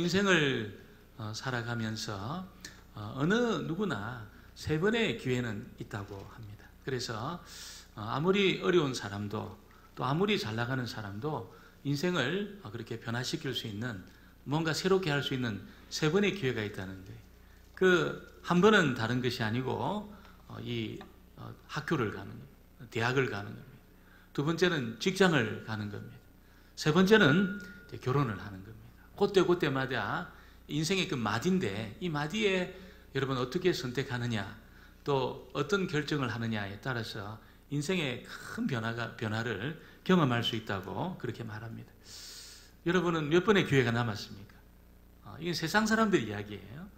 인생을 살아가면서 어느 누구나 세 번의 기회는 있다고 합니다. 그래서 아무리 어려운 사람도 또 아무리 잘 나가는 사람도 인생을 그렇게 변화시킬 수 있는, 뭔가 새롭게 할 수 있는 세 번의 기회가 있다는 거예요. 그 한 번은 다른 것이 아니고 이 학교를 가는 겁니다. 대학을 가는 겁니다. 두 번째는 직장을 가는 겁니다. 세 번째는 결혼을 하는 겁니다. 그때마다 인생의 그 마디인데, 이 마디에 여러분 어떻게 선택하느냐, 또 어떤 결정을 하느냐에 따라서 인생의 큰 변화를 경험할 수 있다고 그렇게 말합니다. 여러분은 몇 번의 기회가 남았습니까? 이건 세상 사람들 이야기예요.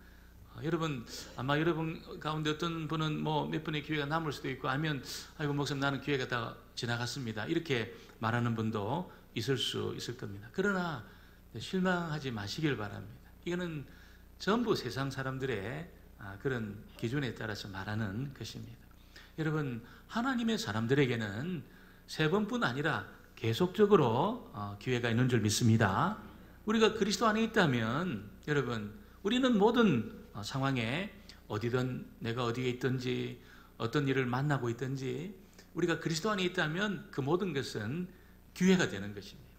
여러분, 아마 여러분 가운데 어떤 분은 뭐 몇 번의 기회가 남을 수도 있고, 아니면 아이고 목사님 나는 기회가 다 지나갔습니다, 이렇게 말하는 분도 있을 수 있을 겁니다. 그러나 실망하지 마시길 바랍니다. 이거는 전부 세상 사람들의 그런 기준에 따라서 말하는 것입니다. 여러분, 하나님의 사람들에게는 세 번뿐 아니라 계속적으로 기회가 있는 줄 믿습니다. 우리가 그리스도 안에 있다면 여러분, 우리는 모든 상황에 어디든, 내가 어디에 있든지 어떤 일을 만나고 있든지 우리가 그리스도 안에 있다면 그 모든 것은 기회가 되는 것입니다.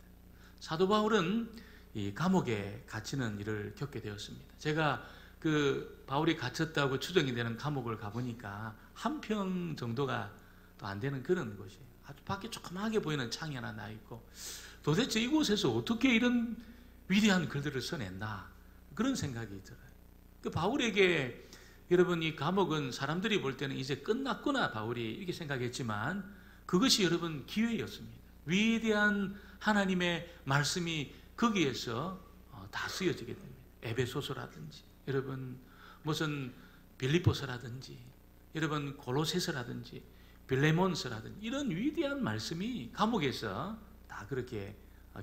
사도 바울은 이 감옥에 갇히는 일을 겪게 되었습니다. 제가 그 바울이 갇혔다고 추정이 되는 감옥을 가보니까 한 평 정도가 또 안 되는 그런 곳이에요. 아주 밖에 조그맣게 보이는 창이 하나 나 있고, 도대체 이곳에서 어떻게 이런 위대한 글들을 써냈나, 그런 생각이 들어요. 그 바울에게 여러분, 이 감옥은 사람들이 볼 때는 이제 끝났구나 바울이 이렇게 생각했지만, 그것이 여러분 기회였습니다. 위대한 하나님의 말씀이 거기에서 다 쓰여지게 됩니다. 에베소서라든지 여러분 무슨 빌립보서라든지 여러분 골로새서라든지 빌레몬서라든지 이런 위대한 말씀이 감옥에서 다 그렇게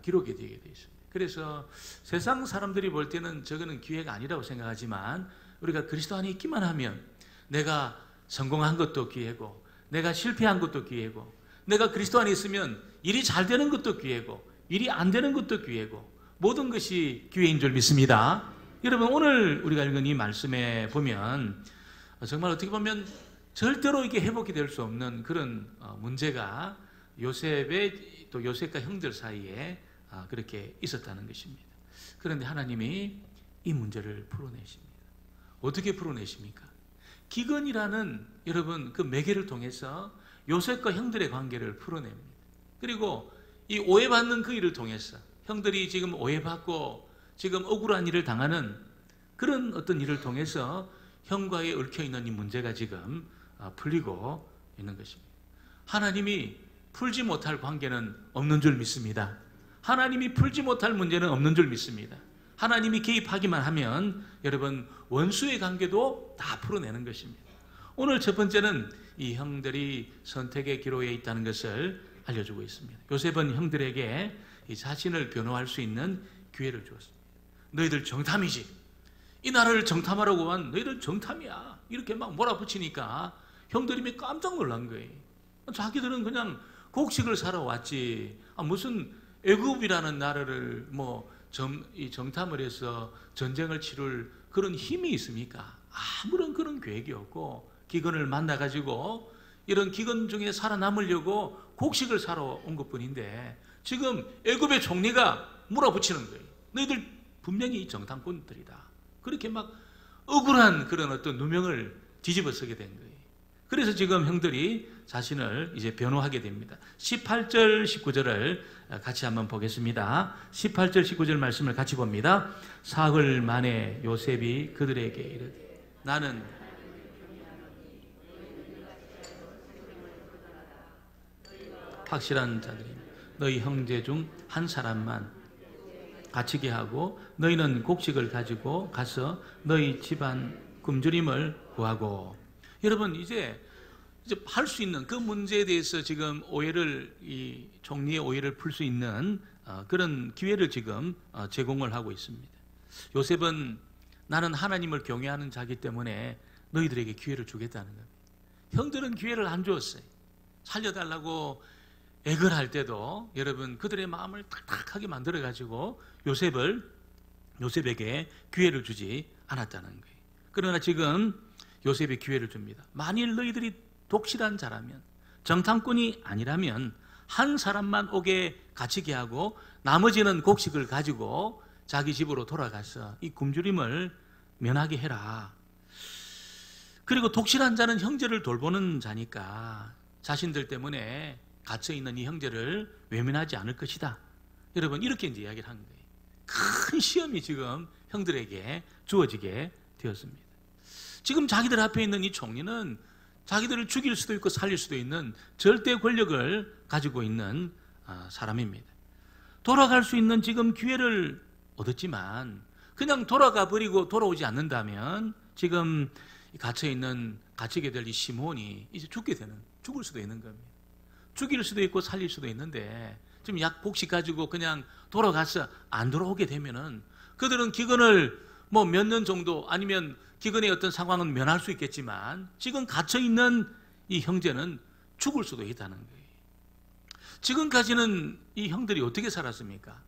기록이 되게 되어 있습니다. 그래서 세상 사람들이 볼 때는 저거는 기회가 아니라고 생각하지만, 우리가 그리스도 안에 있기만 하면 내가 성공한 것도 기회고, 내가 실패한 것도 기회고, 내가 그리스도 안에 있으면 일이 잘 되는 것도 기회고, 일이 안 되는 것도 기회고, 모든 것이 기회인 줄 믿습니다. 여러분, 오늘 우리가 읽은 이 말씀에 보면 정말 어떻게 보면 절대로 이게 회복이 될 수 없는 그런 문제가 요셉의, 또 요셉과 형들 사이에 그렇게 있었다는 것입니다. 그런데 하나님이 이 문제를 풀어내십니다. 어떻게 풀어내십니까? 기근이라는 여러분 그 매개를 통해서 요셉과 형들의 관계를 풀어냅니다. 그리고 이 오해받는 그 일을 통해서 형들이 지금 오해받고 지금 억울한 일을 당하는 그런 어떤 일을 통해서 형과의 얽혀있는 이 문제가 지금 풀리고 있는 것입니다. 하나님이 풀지 못할 관계는 없는 줄 믿습니다. 하나님이 풀지 못할 문제는 없는 줄 믿습니다. 하나님이 개입하기만 하면 여러분 원수의 관계도 다 풀어내는 것입니다. 오늘 첫 번째는 이 형들이 선택의 기로에 있다는 것을 알려주고 있습니다. 요셉은 형들에게 이 자신을 변호할 수 있는 기회를 주었습니다. 너희들 정탐이지, 이 나라를 정탐하라고 한 너희들 정탐이야, 이렇게 막 몰아붙이니까 형들이 깜짝 놀란 거예요. 자기들은 그냥 곡식을 사러 왔지 무슨 애굽이라는 나라를 정탐을 해서 전쟁을 치룰 그런 힘이 있습니까? 아무런 그런 계획이 없고, 기근을 만나가지고 이런 기근 중에 살아남으려고 곡식을 사러 온 것뿐인데 지금 애굽의 총리가 몰아붙이는 거예요. 너희들 분명히 정탐꾼들이다. 그렇게 막 억울한 그런 어떤 누명을 뒤집어쓰게 된 거예요. 그래서 지금 형들이 자신을 이제 변호하게 됩니다. 18절 19절을 같이 한번 보겠습니다. 18절 19절 말씀을 같이 봅니다. 사흘 만에 요셉이 그들에게 이르되 나는 확실한 자들이 너희 형제 중 한 사람만 갇히게 하고 너희는 곡식을 가지고 가서 너희 집안 굶주림을 구하고. 여러분, 이제 할 수 있는 그 문제에 대해서 지금 이 총리의 오해를 풀 수 있는 그런 기회를 지금 제공을 하고 있습니다. 요셉은 나는 하나님을 경외하는 자기 때문에 너희들에게 기회를 주겠다는 겁니다. 형들은 기회를 안 주었어요. 살려달라고 애걸할 때도 여러분 그들의 마음을 탁탁하게 만들어가지고 요셉을 요셉에게 기회를 주지 않았다는 거예요. 그러나 지금 요셉이 기회를 줍니다. 만일 너희들이 독실한 자라면, 정탐꾼이 아니라면 한 사람만 오게 갇히게 하고 나머지는 곡식을 가지고 자기 집으로 돌아가서 이 굶주림을 면하게 해라. 그리고 독실한 자는 형제를 돌보는 자니까 자신들 때문에 갇혀있는 이 형제를 외면하지 않을 것이다. 여러분, 이렇게 이제 이야기를 한 거예요. 큰 시험이 지금 형들에게 주어지게 되었습니다. 지금 자기들 앞에 있는 이 총리는 자기들을 죽일 수도 있고 살릴 수도 있는 절대 권력을 가지고 있는 사람입니다. 돌아갈 수 있는 지금 기회를 얻었지만 그냥 돌아가 버리고 돌아오지 않는다면 지금 갇히게 될 이 시몬이 이제 죽을 수도 있는 겁니다. 죽일 수도 있고 살릴 수도 있는데 지금 약 곡식 가지고 그냥 돌아가서 안 돌아오게 되면은 그들은 기근을 뭐 몇 년 정도 아니면 기근의 어떤 상황은 면할 수 있겠지만 지금 갇혀있는 이 형제는 죽을 수도 있다는 거예요. 지금까지는 이 형들이 어떻게 살았습니까?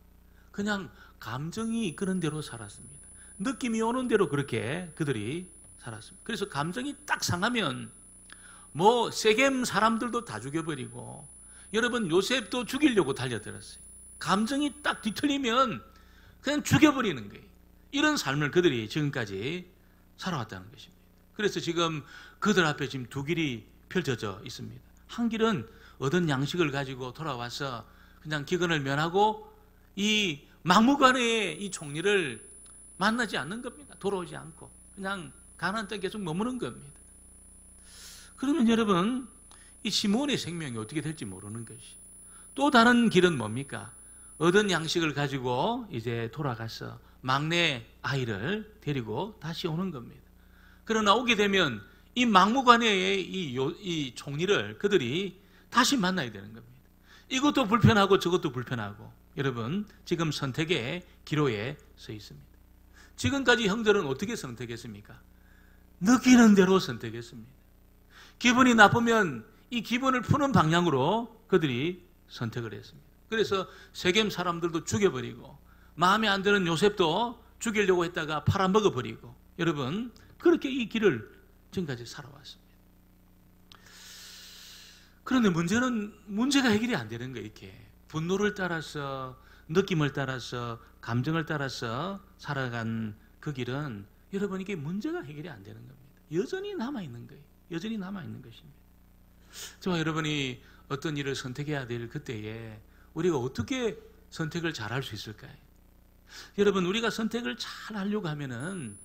그냥 감정이 이끄는 대로 살았습니다. 느낌이 오는 대로 그렇게 그들이 살았습니다. 그래서 감정이 딱 상하면 뭐 세겜 사람들도 다 죽여버리고 여러분 요셉도 죽이려고 달려들었어요. 감정이 딱 뒤틀리면 그냥 죽여버리는 거예요. 이런 삶을 그들이 지금까지 살아왔다는 것입니다. 그래서 지금 그들 앞에 지금 두 길이 펼쳐져 있습니다. 한 길은 얻은 양식을 가지고 돌아와서 그냥 기근을 면하고 이 막무가내의 이 총리를 만나지 않는 겁니다. 돌아오지 않고 그냥 가나안 땅에 계속 머무는 겁니다. 그러면 여러분, 이 시몬의 생명이 어떻게 될지 모르는 것이. 또 다른 길은 뭡니까? 얻은 양식을 가지고 이제 돌아가서 막내 아이를 데리고 다시 오는 겁니다. 그러나 오게 되면 이 막무가내의 이 총리를 그들이 다시 만나야 되는 겁니다. 이것도 불편하고 저것도 불편하고 여러분, 지금 선택의 기로에 서 있습니다. 지금까지 형들은 어떻게 선택했습니까? 느끼는 대로 선택했습니다. 기분이 나쁘면 이 기분을 푸는 방향으로 그들이 선택을 했습니다. 그래서 세겜 사람들도 죽여버리고 마음에 안 드는 요셉도 죽이려고 했다가 팔아먹어버리고 여러분, 그렇게 이 길을 지금까지 살아왔습니다. 그런데 문제가 해결이 안 되는 거예요. 이렇게 분노를 따라서, 느낌을 따라서, 감정을 따라서 살아간 그 길은 여러분, 이게 문제가 해결이 안 되는 겁니다. 여전히 남아있는 거예요. 여전히 남아있는 것입니다. 저와 여러분이 어떤 일을 선택해야 될 그때에 우리가 어떻게 선택을 잘할 수 있을까요? 여러분, 우리가 선택을 잘 하려고 하면은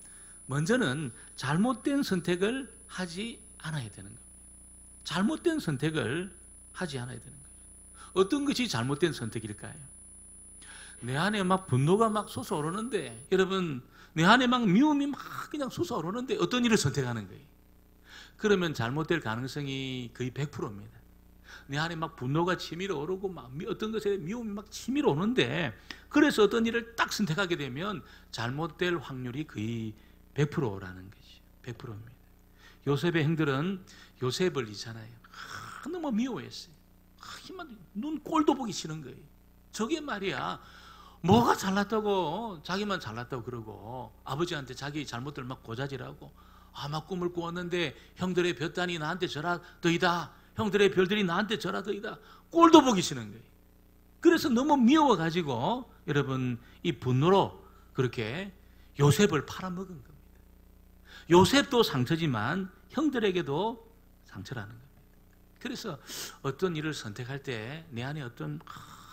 먼저는 잘못된 선택을 하지 않아야 되는 겁니다. 잘못된 선택을 하지 않아야 되는 거예요. 어떤 것이 잘못된 선택일까요? 내 안에 막 분노가 막 솟아오르는데 여러분, 내 안에 막 미움이 막 그냥 솟아오르는데 어떤 일을 선택하는 거예요? 그러면 잘못될 가능성이 거의 100%입니다. 내 안에 막 분노가 치밀어 오르고 막 어떤 것에 미움이 막 치밀어 오는데 그래서 어떤 일을 딱 선택하게 되면 잘못될 확률이 거의 100%라는 것이죠. 100%입니다. 요셉의 형들은 요셉을 있잖아요. 너무 미워했어요. 눈 꼴도 보기 싫은 거예요. 저게 말이야. 뭐가 잘났다고 자기만 잘났다고 그러고 아버지한테 자기 잘못들 막 고자질하고 막 꿈을 꾸었는데 형들의 볕단이 나한테 절하더이다. 형들의 별들이 나한테 절하더이다. 꼴도 보기 싫은 거예요. 그래서 너무 미워가지고 여러분, 이 분노로 그렇게 요셉을 팔아먹은 겁니다. 요셉도 상처지만 형들에게도 상처라는 겁니다. 그래서 어떤 일을 선택할 때 내 안에 어떤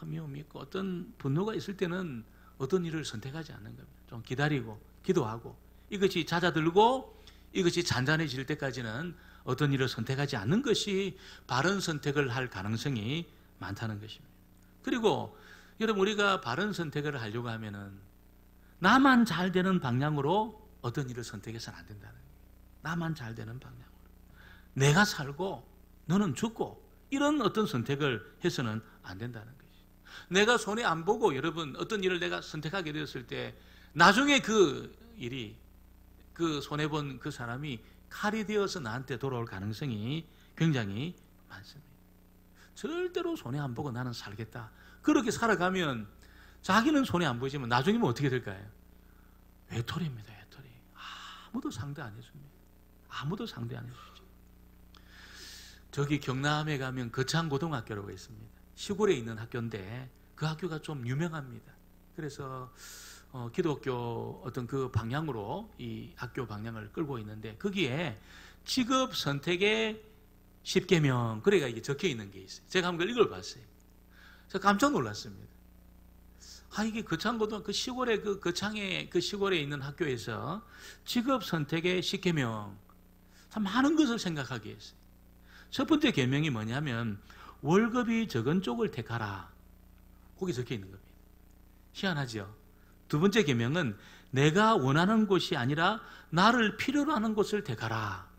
미움이 있고 어떤 분노가 있을 때는 어떤 일을 선택하지 않는 겁니다. 좀 기다리고 기도하고 이것이 잦아들고 이것이 잔잔해질 때까지는 어떤 일을 선택하지 않는 것이 바른 선택을 할 가능성이 많다는 것입니다. 그리고 여러분, 우리가 바른 선택을 하려고 하면은 나만 잘 되는 방향으로 어떤 일을 선택해서는 안 된다는 거예요. 나만 잘 되는 방향으로. 내가 살고 너는 죽고 이런 어떤 선택을 해서는 안 된다는 거죠. 내가 손해 안 보고 여러분, 어떤 일을 내가 선택하게 되었을 때 나중에 그 일이, 그 손해본 그 사람이 칼이 되어서 나한테 돌아올 가능성이 굉장히 많습니다. 절대로 손해 안 보고 나는 살겠다. 그렇게 살아가면 자기는 손해 안 보지만 나중이면 어떻게 될까요? 외톨이입니다. 외톨이. 아무도 상대 안 해줍니다. 아무도 상대 안 해주죠. 저기 경남에 가면 거창고등학교라고 있습니다. 시골에 있는 학교인데 그 학교가 좀 유명합니다. 그래서 기독교 어떤 그 방향으로 이 학교 방향을 끌고 있는데 거기에 직업 선택의 10계명 그래가 이게 적혀 있는 게 있어요. 제가 한번 읽어봤어요. 제가 깜짝 놀랐습니다. 이게 거창고등학교 그 시골에 그 거창의 그 시골에 있는 학교에서 직업 선택의 10계명 참 많은 것을 생각하게 했어요. 첫 번째 계명이 뭐냐면 월급이 적은 쪽을 택하라. 거기 적혀 있는 겁니다. 희한하죠? 두 번째 계명은 내가 원하는 곳이 아니라 나를 필요로 하는 곳을 택하라.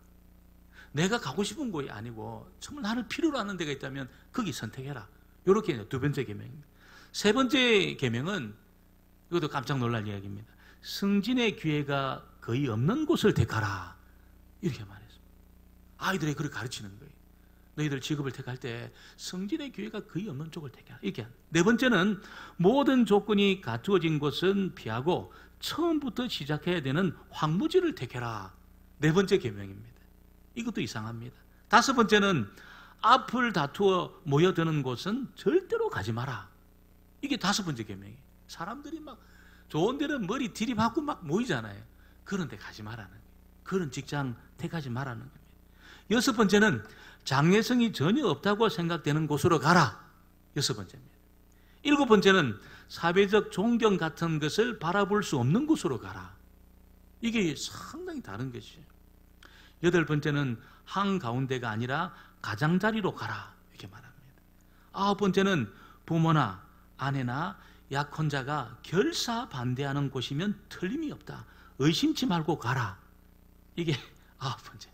내가 가고 싶은 곳이 아니고 정말 나를 필요로 하는 데가 있다면 거기 선택해라. 이렇게 두 번째 계명입니다. 세 번째 계명은 이것도 깜짝 놀랄 이야기입니다. 승진의 기회가 거의 없는 곳을 택하라. 이렇게 말했습니다. 아이들에게 그렇게 가르치는 거예요. 너희들 직업을 택할 때 승진의 기회가 거의 없는 쪽을 택해라. 이렇게. 네 번째는 모든 조건이 갖추어진 곳은 피하고 처음부터 시작해야 되는 황무지를 택해라. 네 번째 계명입니다. 이것도 이상합니다. 다섯 번째는 앞을 다투어 모여드는 곳은 절대로 가지 마라. 이게 다섯 번째 계명이에요. 사람들이 막 좋은 데는 머리 들이받고 막 모이잖아요. 그런 데 가지 말라는 거예요. 그런 직장 택하지 말라는 겁니다. 여섯 번째는 장래성이 전혀 없다고 생각되는 곳으로 가라. 여섯 번째입니다. 일곱 번째는 사회적 존경 같은 것을 바라볼 수 없는 곳으로 가라. 이게 상당히 다른 것이에요. 여덟 번째는 한가운데가 아니라 가장자리로 가라. 이렇게 말합니다. 아홉 번째는 부모나 아내나 약혼자가 결사 반대하는 곳이면 틀림이 없다. 의심치 말고 가라. 이게 아홉 번째.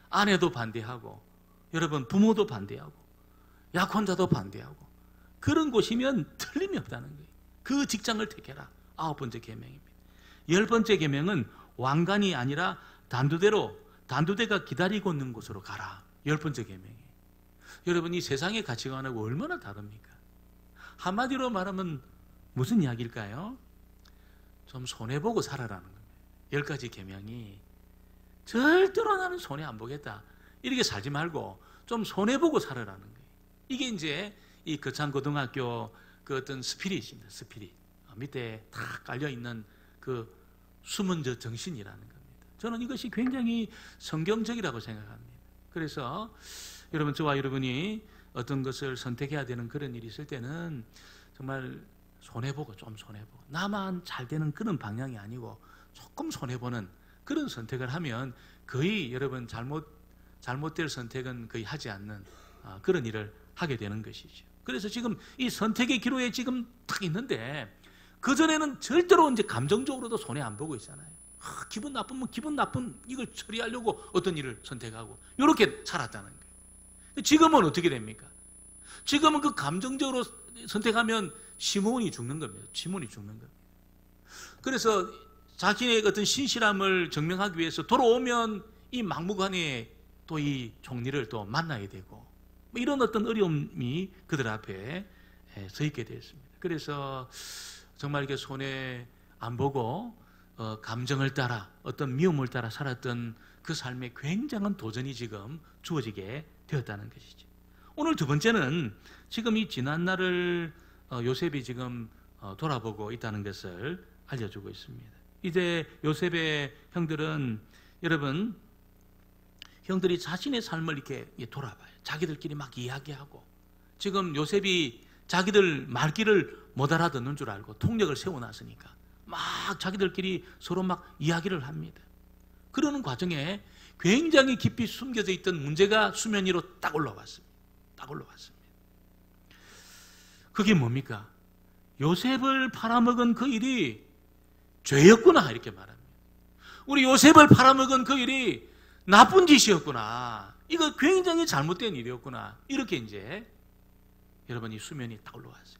아내도 반대하고 여러분 부모도 반대하고 약혼자도 반대하고 그런 곳이면 틀림이 없다는 거예요. 그 직장을 택해라. 아홉 번째 계명입니다. 열 번째 계명은 왕관이 아니라 단두대가 기다리고 있는 곳으로 가라. 열 번째 계명이에요. 여러분 이 세상의 가치관하고 얼마나 다릅니까? 한마디로 말하면 무슨 이야기일까요? 좀 손해보고 살아라는 겁니다. 10가지 계명이 절대로 나는 손해 안 보겠다. 이렇게 살지 말고 좀 손해보고 살아라는 거예요. 이게 이제 이 거창고등학교 그 어떤 스피릿입니다. 스피릿. 밑에 탁 깔려있는 그 숨은 저 정신이라는 겁니다. 저는 이것이 굉장히 성경적이라고 생각합니다. 그래서 여러분 저와 여러분이 어떤 것을 선택해야 되는 그런 일이 있을 때는 정말 손해보고 좀 손해보고 나만 잘 되는 그런 방향이 아니고 조금 손해보는 그런 선택을 하면 거의 여러분 잘못될 선택은 거의 하지 않는 그런 일을 하게 되는 것이죠. 그래서 지금 이 선택의 기로에 지금 딱 있는데 그전에는 절대로 이제 감정적으로도 손해 안 보고 있잖아요. 기분 나쁘면 기분 나쁜 이걸 처리하려고 어떤 일을 선택하고 이렇게 살았다는 거예요. 지금은 어떻게 됩니까? 지금은 그 감정적으로 선택하면 시몬이 죽는 겁니다. 시몬이 죽는 겁니다. 그래서 자기의 어떤 신실함을 증명하기 위해서 돌아오면 이 막무가내에 또 이 총리를 또 만나야 되고 이런 어떤 어려움이 그들 앞에 서 있게 되었습니다. 그래서 정말 이렇게 손해 안 보고 감정을 따라 어떤 미움을 따라 살았던 그 삶에 굉장한 도전이 지금 주어지게 되었다는 것이죠. 오늘 두 번째는 지금 이 지난 날을 요셉이 지금 돌아보고 있다는 것을 알려주고 있습니다. 이제 요셉의 형들은 여러분 형들이 자신의 삶을 이렇게 돌아봐요. 자기들끼리 막 이야기하고 지금 요셉이 자기들 말귀를 못 알아듣는 줄 알고 통역을 세워놨으니까 막 자기들끼리 서로 막 이야기를 합니다. 그러는 과정에 굉장히 깊이 숨겨져 있던 문제가 수면 위로 딱 올라왔습니다. 딱 올라왔습니다. 그게 뭡니까? 요셉을 팔아먹은 그 일이 죄였구나 이렇게 말합니다. 우리 요셉을 팔아먹은 그 일이 나쁜 짓이었구나. 이거 굉장히 잘못된 일이었구나. 이렇게 이제 여러분 이 수면이 딱 올라왔어요.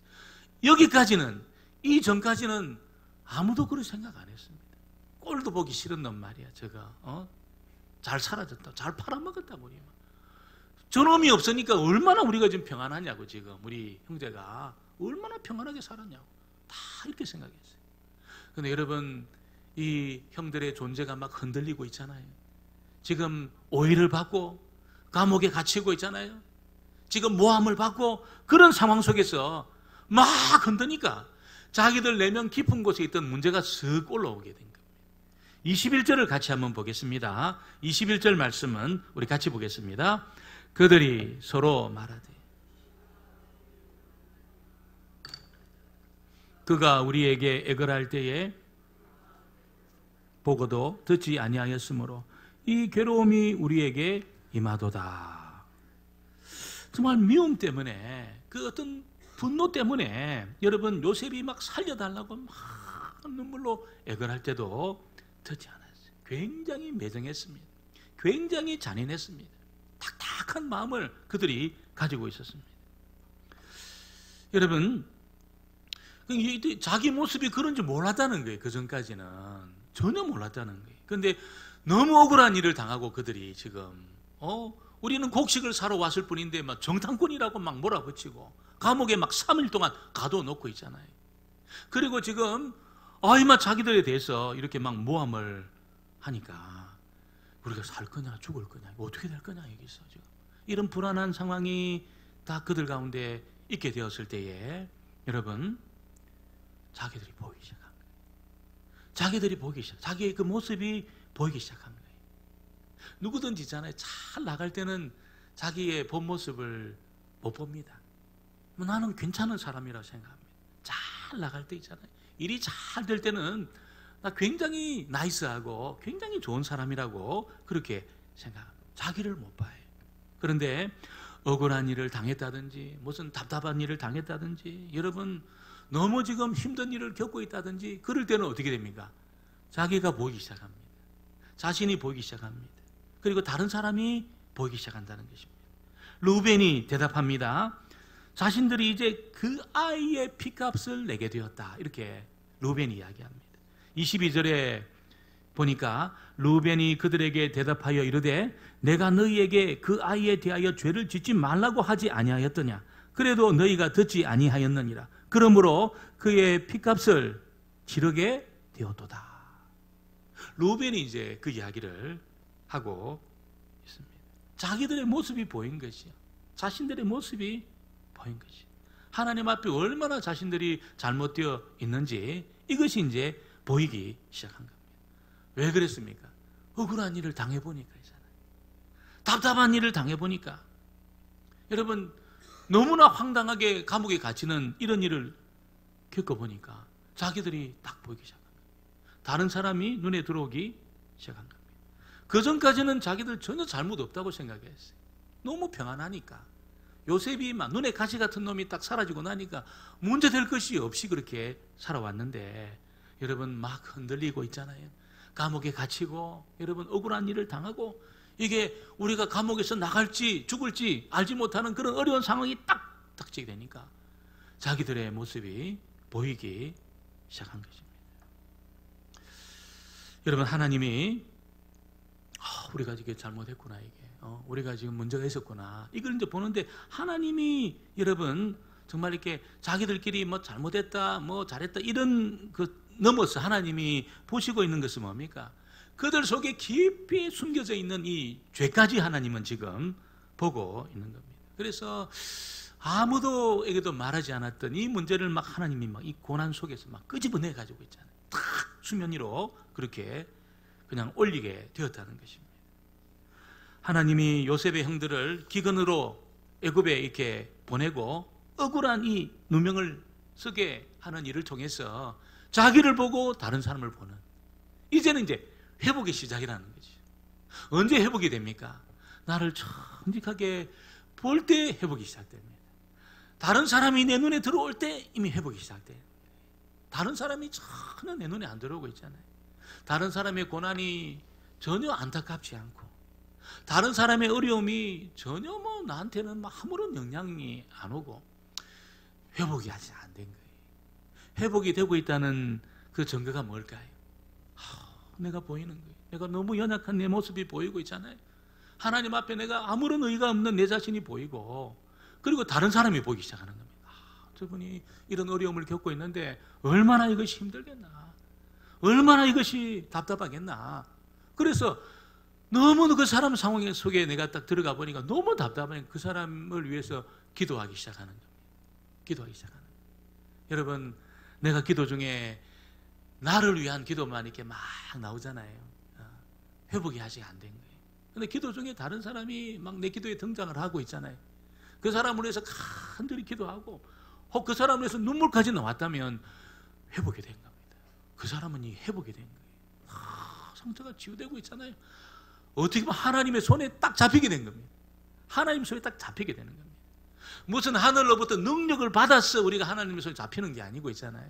여기까지는 이 전까지는 아무도 그런 생각 안 했습니다. 꼴도 보기 싫은 놈 말이야. 저거 잘 사라졌다. 잘 팔아먹었다 우리. 저놈이 없으니까 얼마나 우리가 지금 평안하냐고. 지금 우리 형제가 얼마나 평안하게 살았냐고 다 이렇게 생각했어요. 그런데 여러분 이 형들의 존재가 막 흔들리고 있잖아요. 지금 오해를 받고 감옥에 갇히고 있잖아요. 지금 모함을 받고 그런 상황 속에서 막 흔드니까 자기들 내면 깊은 곳에 있던 문제가 쓱 올라오게 된 겁니다. 21절을 같이 한번 보겠습니다. 21절 말씀은 우리 같이 보겠습니다. 그들이 서로 말하되 그가 우리에게 애걸할 때에 보고도 듣지 아니하였으므로 이 괴로움이 우리에게 임하도다. 정말 미움 때문에, 그 어떤 분노 때문에 여러분 요셉이 막 살려달라고 막 눈물로 애걸할 때도 듣지 않았어요. 굉장히 매정했습니다. 굉장히 잔인했습니다. 딱딱한 마음을 그들이 가지고 있었습니다. 여러분, 자기 모습이 그런 줄 몰랐다는 거예요. 그 전까지는 전혀 몰랐다는 거예요. 그런데 너무 억울한 일을 당하고 그들이 지금 우리는 곡식을 사러 왔을 뿐인데 막 정탐꾼이라고 막 몰아붙이고 감옥에 막 3일 동안 가둬놓고 있잖아요. 그리고 지금 이마 자기들에 대해서 이렇게 막 모함을 하니까 우리가 살 거냐 죽을 거냐 어떻게 될 거냐 여기서 지금 이런 불안한 상황이 다 그들 가운데 있게 되었을 때에 여러분 자기들이 보이기 시작한 거예요. 자기들이 보이기 시작. 자기의 그 모습이 보이기 시작한 거예요. 누구든지 있잖아요. 잘 나갈 때는 자기의 본 모습을 못 봅니다. 나는 괜찮은 사람이라고 생각합니다. 잘 나갈 때 있잖아요. 일이 잘 될 때는 나 굉장히 나이스하고 굉장히 좋은 사람이라고 그렇게 생각합니다. 자기를 못 봐요. 그런데 억울한 일을 당했다든지 무슨 답답한 일을 당했다든지 여러분 너무 지금 힘든 일을 겪고 있다든지 그럴 때는 어떻게 됩니까? 자기가 보이기 시작합니다. 자신이 보이기 시작합니다. 그리고 다른 사람이 보이기 시작한다는 것입니다. 루벤이 대답합니다. 자신들이 이제 그 아이의 피값을 내게 되었다. 이렇게 루벤이 이야기합니다. 22절에 보니까 루벤이 그들에게 대답하여 이르되 내가 너희에게 그 아이에 대하여 죄를 짓지 말라고 하지 아니하였더냐. 그래도 너희가 듣지 아니하였느니라. 그러므로 그의 피값을 치르게 되었도다. 루벤이 이제 그 이야기를 하고 있습니다. 자기들의 모습이 보인 것이요. 자신들의 모습이 보인 것이. 하나님 앞에 얼마나 자신들이 잘못되어 있는지 이것이 이제 보이기 시작한 겁니다. 왜 그랬습니까? 억울한 일을 당해보니까잖아요. 답답한 일을 당해보니까. 여러분 너무나 황당하게 감옥에 갇히는 이런 일을 겪어보니까 자기들이 딱 보이기 시작한 겁니다. 다른 사람이 눈에 들어오기 시작한 겁니다. 그 전까지는 자기들 전혀 잘못 없다고 생각했어요. 너무 평안하니까. 요셉이 막 눈에 가시 같은 놈이 딱 사라지고 나니까 문제될 것이 없이 그렇게 살아왔는데 여러분 막 흔들리고 있잖아요. 감옥에 갇히고 여러분 억울한 일을 당하고 이게 우리가 감옥에서 나갈지 죽을지 알지 못하는 그런 어려운 상황이 딱 닥치게 되니까 자기들의 모습이 보이기 시작한 것입니다. 여러분 하나님이 우리가 이게 잘못했구나 이게 우리가 지금 문제가 있었구나 이걸 이제 보는데 하나님이 여러분 정말 이렇게 자기들끼리 뭐 잘못했다 뭐 잘했다 이런 그 넘어서 하나님이 보시고 있는 것은 뭡니까? 그들 속에 깊이 숨겨져 있는 이 죄까지 하나님은 지금 보고 있는 겁니다. 그래서 아무도에게도 말하지 않았던 이 문제를 막 하나님이 막 이 고난 속에서 막 끄집어내 가지고 있잖아요. 탁 수면 위로 그렇게 그냥 올리게 되었다는 것입니다. 하나님이 요셉의 형들을 기근으로 애굽에 이렇게 보내고 억울한 이 누명을 쓰게 하는 일을 통해서 자기를 보고 다른 사람을 보는 이제는 이제 회복의 시작이라는 거죠. 언제 회복이 됩니까? 나를 정직하게 볼 때 회복이 시작됩니다. 다른 사람이 내 눈에 들어올 때 이미 회복이 시작돼요. 다른 사람이 전혀 내 눈에 안 들어오고 있잖아요. 다른 사람의 고난이 전혀 안타깝지 않고 다른 사람의 어려움이 전혀 뭐 나한테는 뭐 아무런 영향이 안 오고 회복이 아직 안 된 거예요. 회복이 되고 있다는 그 증거가 뭘까요? 내가 보이는 거예요. 내가 너무 연약한 내 모습이 보이고 있잖아요. 하나님 앞에 내가 아무런 의의가 없는 내 자신이 보이고 그리고 다른 사람이 보이기 시작하는 겁니다. 저분이 이런 어려움을 겪고 있는데 얼마나 이것이 힘들겠나. 얼마나 이것이 답답하겠나. 그래서 너무 그 사람 상황 속에 내가 딱 들어가 보니까 너무 답답하니까 그 사람을 위해서 기도하기 시작하는 겁니다. 기도하기 시작하는 겁니다. 여러분, 내가 기도 중에 나를 위한 기도만 이렇게 막 나오잖아요. 회복이 아직 안 된 거예요. 근데 기도 중에 다른 사람이 막 내 기도에 등장을 하고 있잖아요. 그 사람을 위해서 간절히 기도하고 혹 그 사람을 위해서 눈물까지 나왔다면 회복이 된 겁니다. 그 사람은 이 회복이 된 거예요. 상처가 치유되고 있잖아요. 어떻게 보면 하나님의 손에 딱 잡히게 된 겁니다. 하나님 손에 딱 잡히게 되는 겁니다. 무슨 하늘로부터 능력을 받아서 우리가 하나님의 손에 잡히는 게 아니고 있잖아요.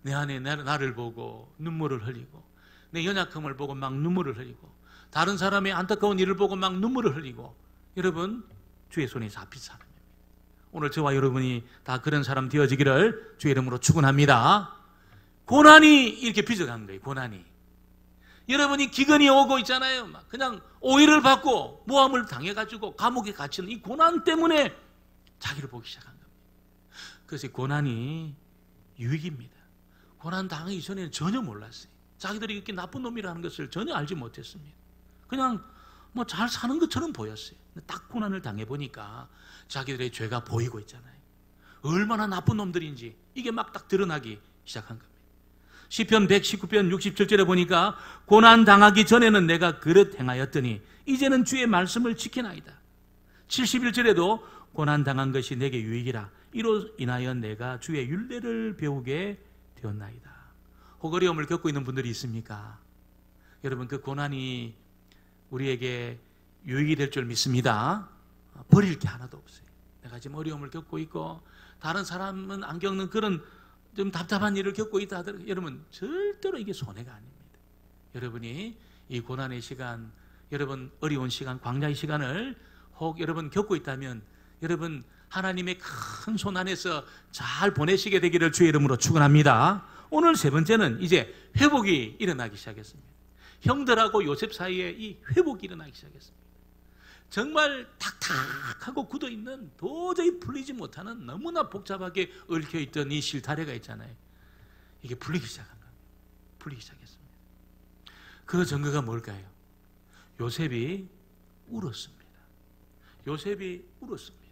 내 안에 나를 보고 눈물을 흘리고 내 연약함을 보고 막 눈물을 흘리고 다른 사람의 안타까운 일을 보고 막 눈물을 흘리고 여러분 주의 손에 잡힌 사람입니다. 오늘 저와 여러분이 다 그런 사람 되어지기를 주의 이름으로 축원합니다. 고난이 이렇게 빚어간 거예요. 고난이. 여러분이 기근이 오고 있잖아요. 막 그냥 오해를 받고 모함을 당해가지고 감옥에 갇히는 이 고난 때문에 자기를 보기 시작한 겁니다. 그래서 고난이 유익입니다. 고난 당하기 전에는 전혀 몰랐어요. 자기들이 이렇게 나쁜 놈이라는 것을 전혀 알지 못했습니다. 그냥 뭐 잘 사는 것처럼 보였어요. 딱 고난을 당해보니까 자기들의 죄가 보이고 있잖아요. 얼마나 나쁜 놈들인지 이게 막 딱 드러나기 시작한 겁니다. 시편 119편 67절에 보니까 고난 당하기 전에는 내가 그릇 행하였더니 이제는 주의 말씀을 지키나이다. 71절에도 고난 당한 것이 내게 유익이라 이로 인하여 내가 주의 율례를 배우게 되었나이다. 혹 어려움을 겪고 있는 분들이 있습니까? 여러분, 그 고난이 우리에게 유익이 될 줄 믿습니다. 버릴 게 하나도 없어요. 내가 지금 어려움을 겪고 있고 다른 사람은 안 겪는 그런 좀 답답한 일을 겪고 있다 하더라도 여러분 절대로 이게 손해가 아닙니다. 여러분이 이 고난의 시간, 여러분 어려운 시간, 광야의 시간을 혹 여러분 겪고 있다면 여러분 하나님의 큰 손 안에서 잘 보내시게 되기를 주의 이름으로 축원합니다. 오늘 세 번째는 이제 회복이 일어나기 시작했습니다. 형들하고 요셉 사이에 이 회복이 일어나기 시작했습니다. 정말 탁탁하고 굳어있는 도저히 풀리지 못하는 너무나 복잡하게 얽혀있던 이 실타래가 있잖아요. 이게 풀리기 시작한 겁니다. 풀리기 시작했습니다. 그 증거가 뭘까요? 요셉이 울었습니다. 요셉이 울었습니다.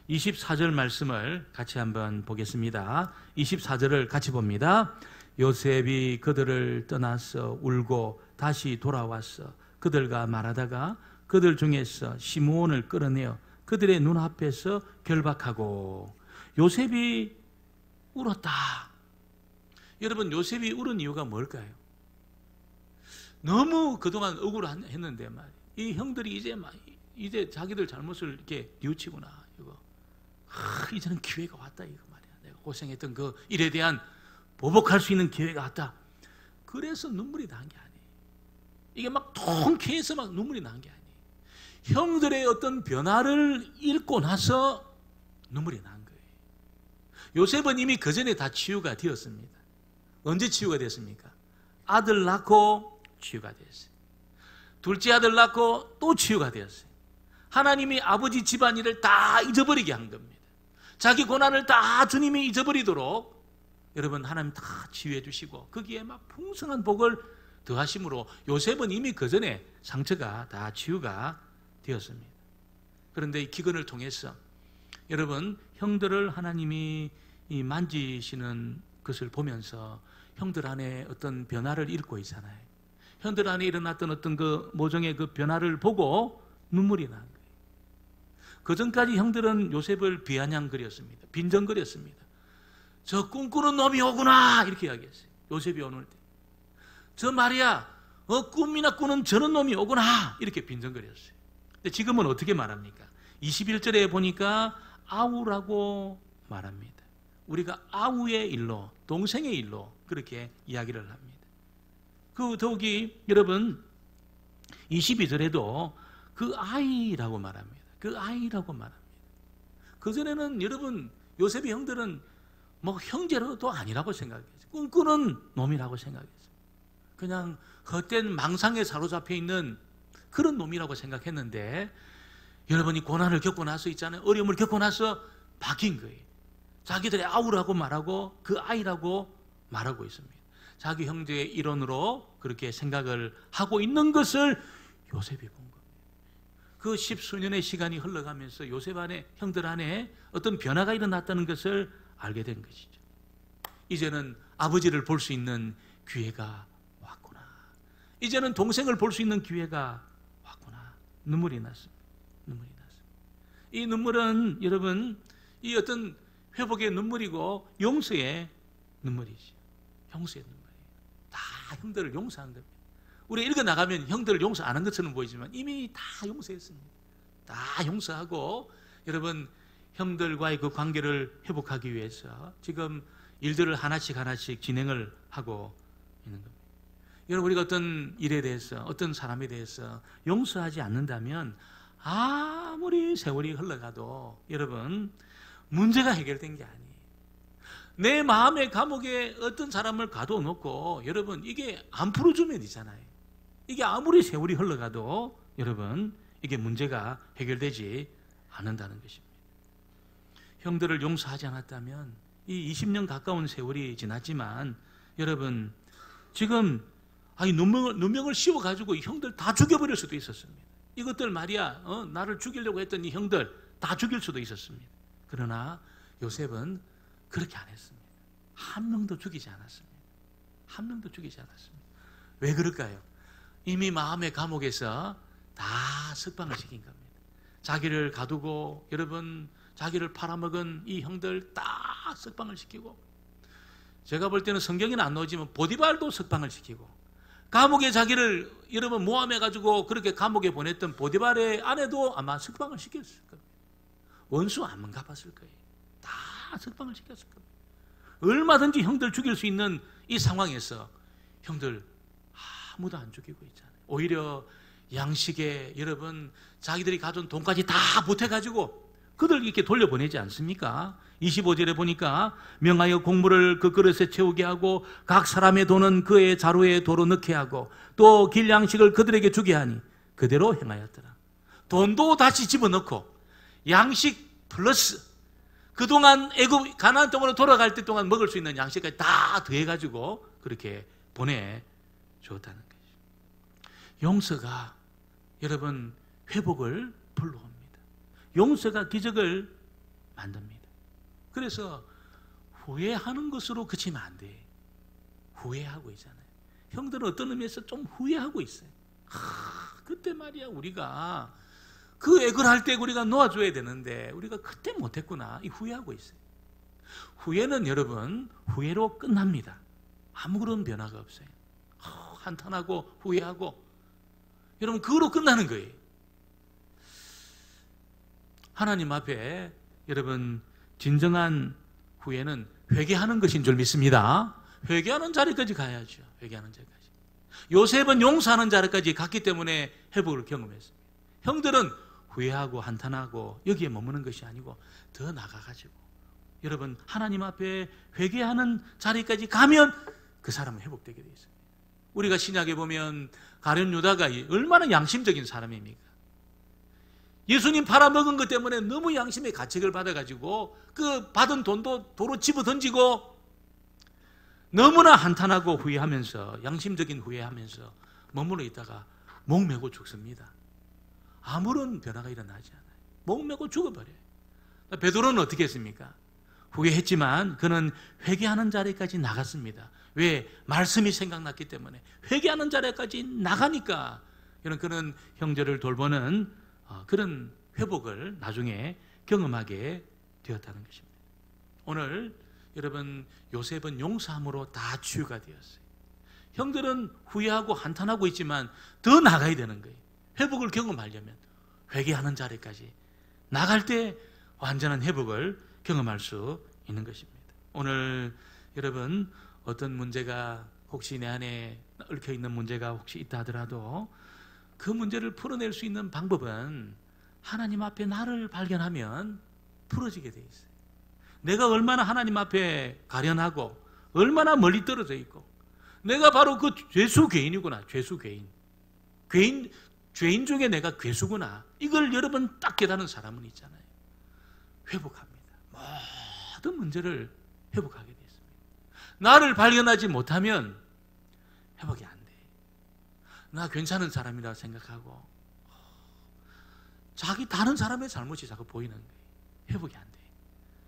24절 말씀을 같이 한번 보겠습니다. 24절을 같이 봅니다. 요셉이 그들을 떠나서 울고 다시 돌아왔어 그들과 말하다가 그들 중에서 시므온을 끌어내어 그들의 눈앞에서 결박하고. 요셉이 울었다. 여러분, 요셉이 울은 이유가 뭘까요? 너무 그동안 억울했는데 말이에요. 이 형들이 이제 자기들 잘못을 이렇게 뉘우치구나. 이거 이제는 기회가 왔다 이거 말이야. 내가 고생했던 그 일에 대한 보복할 수 있는 기회가 왔다. 그래서 눈물이 난 게 아니에요. 이게 막 통쾌해서 막 눈물이 난 게 아니에요. 형들의 어떤 변화를 읽고 나서 눈물이 난 거예요. 요셉은 이미 그 전에 다 치유가 되었습니다. 언제 치유가 됐습니까? 아들 낳고 치유가 됐어요. 둘째 아들 낳고 또 치유가 되었어요. 하나님이 아버지 집안일을 다 잊어버리게 한 겁니다. 자기 고난을 다 주님이 잊어버리도록 여러분 하나님 다 치유해 주시고 거기에 막 풍성한 복을 더하심으로 요셉은 이미 그 전에 상처가 다 치유가 되었습니다. 그런데 이 기근을 통해서 여러분 형들을 하나님이 만지시는 것을 보면서 형들 안에 어떤 변화를 읽고 있잖아요. 형들 안에 일어났던 어떤 그 모종의 그 변화를 보고 눈물이 난 거예요. 그 전까지 형들은 요셉을 비아냥거렸습니다. 빈정거렸습니다. 저 꿈꾸는 놈이 오구나 이렇게 이야기했어요. 요셉이 오늘 때. 저 말이야 꿈이나 꾸는 저런 놈이 오구나 이렇게 빈정거렸어요. 근데 지금은 어떻게 말합니까? 21절에 보니까 아우라고 말합니다. 우리가 아우의 일로, 동생의 일로 그렇게 이야기를 합니다. 그 더욱이 여러분 22절에도 그 아이라고 말합니다. 그 아이라고 말합니다. 그전에는 여러분 요셉의 형들은 뭐 형제로도 아니라고 생각했어요. 꿈꾸는 놈이라고 생각했어요. 그냥 헛된 망상에 사로잡혀 있는 그런 놈이라고 생각했는데 여러분이 고난을 겪고 나서 있잖아요. 어려움을 겪고 나서 바뀐 거예요. 자기들의 아우라고 말하고 그 아이라고 말하고 있습니다. 자기 형제의 일원으로 그렇게 생각을 하고 있는 것을 요셉이 본 겁니다. 그 10수년의 시간이 흘러가면서 요셉 안에, 형들 안에 어떤 변화가 일어났다는 것을 알게 된 것이죠. 이제는 아버지를 볼 수 있는 기회가 왔구나. 이제는 동생을 볼 수 있는 기회가 왔구나. 눈물이 났습니다. 눈물이 났습니다. 이 눈물은 여러분, 이 어떤 회복의 눈물이고 용서의 눈물이죠. 용서의 눈물이에요. 다 형들을 용서한 겁니다. 우리가 읽어나가면 형들을 용서 안 한 것처럼 보이지만 이미 다 용서했습니다. 다 용서하고 여러분, 형들과의 그 관계를 회복하기 위해서 지금 일들을 하나씩 진행을 하고 있는 겁니다. 여러분, 우리가 어떤 일에 대해서, 어떤 사람에 대해서 용서하지 않는다면 아무리 세월이 흘러가도 여러분, 문제가 해결된 게 아니에요. 내 마음의 감옥에 어떤 사람을 가둬놓고 여러분, 이게 안 풀어주면 되잖아요. 이게 아무리 세월이 흘러가도 여러분, 이게 문제가 해결되지 않는다는 것입니다. 형들을 용서하지 않았다면 이 20년 가까운 세월이 지났지만 여러분, 지금 누명을 씌워가지고 형들 다 죽여버릴 수도 있었습니다. 이것들 말이야, 나를 죽이려고 했던 이 형들 다 죽일 수도 있었습니다. 그러나 요셉은 그렇게 안 했습니다. 한 명도 죽이지 않았습니다. 한 명도 죽이지 않았습니다. 왜 그럴까요? 이미 마음의 감옥에서 다 석방을 시킨 겁니다. 자기를 가두고 여러분, 자기를 팔아먹은 이 형들 다 석방을 시키고, 제가 볼 때는 성경에는 안 나오지만 보디발도 석방을 시키고, 감옥에 자기를 여러분 모함해가지고 그렇게 감옥에 보냈던 보디발의 아내도 아마 석방을 시켰을 겁니다. 원수 안 갚았을 거예요. 다 석방을 시켰을 겁니다. 얼마든지 형들 죽일 수 있는 이 상황에서 형들 아무도 안 죽이고 있잖아요. 오히려 양식에 여러분, 자기들이 가져온 돈까지 다 보태가지고 그들 이렇게 돌려보내지 않습니까? 25절에 보니까 명하여 곡물을 그 그릇에 채우게 하고 각 사람의 돈은 그의 자루에 도로 넣게 하고 또 길 양식을 그들에게 주게 하니 그대로 행하였더라. 돈도 다시 집어넣고 양식 플러스 그동안 애굽 가나안 땅으로 돌아갈 때 동안 먹을 수 있는 양식까지 다 더해가지고 그렇게 보내주었다는 거죠. 용서가 여러분, 회복을 불러옵니다. 용서가 기적을 만듭니다. 그래서 후회하는 것으로 그치면 안 돼. 후회하고 있잖아요. 형들은 어떤 의미에서 좀 후회하고 있어요. 그때 말이야, 우리가 그 애걸 할 때 우리가 놓아줘야 되는데 우리가 그때 못했구나, 이 후회하고 있어요. 후회는 여러분, 후회로 끝납니다. 아무런 변화가 없어요. 한탄하고 후회하고 여러분, 그거로 끝나는 거예요. 하나님 앞에 여러분, 진정한 후회는 회개하는 것인 줄 믿습니다. 회개하는 자리까지 가야죠. 회개하는 자리까지. 요셉은 용서하는 자리까지 갔기 때문에 회복을 경험했습니다. 형들은 후회하고 한탄하고 여기에 머무는 것이 아니고 더 나가가지고 여러분, 하나님 앞에 회개하는 자리까지 가면 그 사람은 회복되게 되어 있습니다. 우리가 신약에 보면 가룟 유다가 얼마나 양심적인 사람입니까? 예수님 팔아먹은 것 때문에 너무 양심의 가책을 받아가지고 그 받은 돈도 도로 집어던지고 너무나 한탄하고 후회하면서, 양심적인 후회하면서 머물러 있다가 목 메고 죽습니다. 아무런 변화가 일어나지 않아요. 목 메고 죽어버려요. 베드로는 어떻게 했습니까? 후회했지만 그는 회개하는 자리까지 나갔습니다. 왜? 말씀이 생각났기 때문에. 회개하는 자리까지 나가니까 그는 형제를 돌보는 그런 회복을 나중에 경험하게 되었다는 것입니다. 오늘 여러분, 요셉은 용서함으로 다 치유가 되었어요. 형들은 후회하고 한탄하고 있지만 더 나가야 되는 거예요. 회복을 경험하려면 회개하는 자리까지 나갈 때 완전한 회복을 경험할 수 있는 것입니다. 오늘 여러분, 어떤 문제가 혹시 내 안에 얽혀 있는 문제가 혹시 있다 하더라도 그 문제를 풀어낼 수 있는 방법은 하나님 앞에 나를 발견하면 풀어지게 돼 있어요. 내가 얼마나 하나님 앞에 가련하고 얼마나 멀리 떨어져 있고 내가 바로 그 죄수 괴인이구나. 죄수 괴인. 죄인 중에 내가 괴수구나. 이걸 여러분 딱 깨닫는 사람은 있잖아요. 회복합니다. 모든 문제를 회복하게 되었습니다. 나를 발견하지 못하면 회복이 안 돼. 나 괜찮은 사람이라 생각하고 자기 다른 사람의 잘못이 자꾸 보이는 거예요. 회복이 안 돼.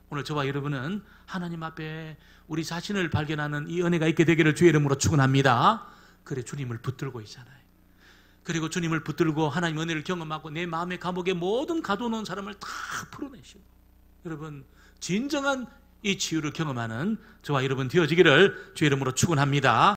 오늘 저와 여러분은 하나님 앞에 우리 자신을 발견하는 이 은혜가 있게 되기를 주의 이름으로 축원합니다. 그래, 주님을 붙들고 있잖아요. 그리고 주님을 붙들고 하나님 은혜를 경험하고 내 마음의 감옥에 모든 가둬놓은 사람을 다 풀어내시고, 여러분 진정한 이 치유를 경험하는 저와 여러분 되어지기를 주의 이름으로 축원합니다.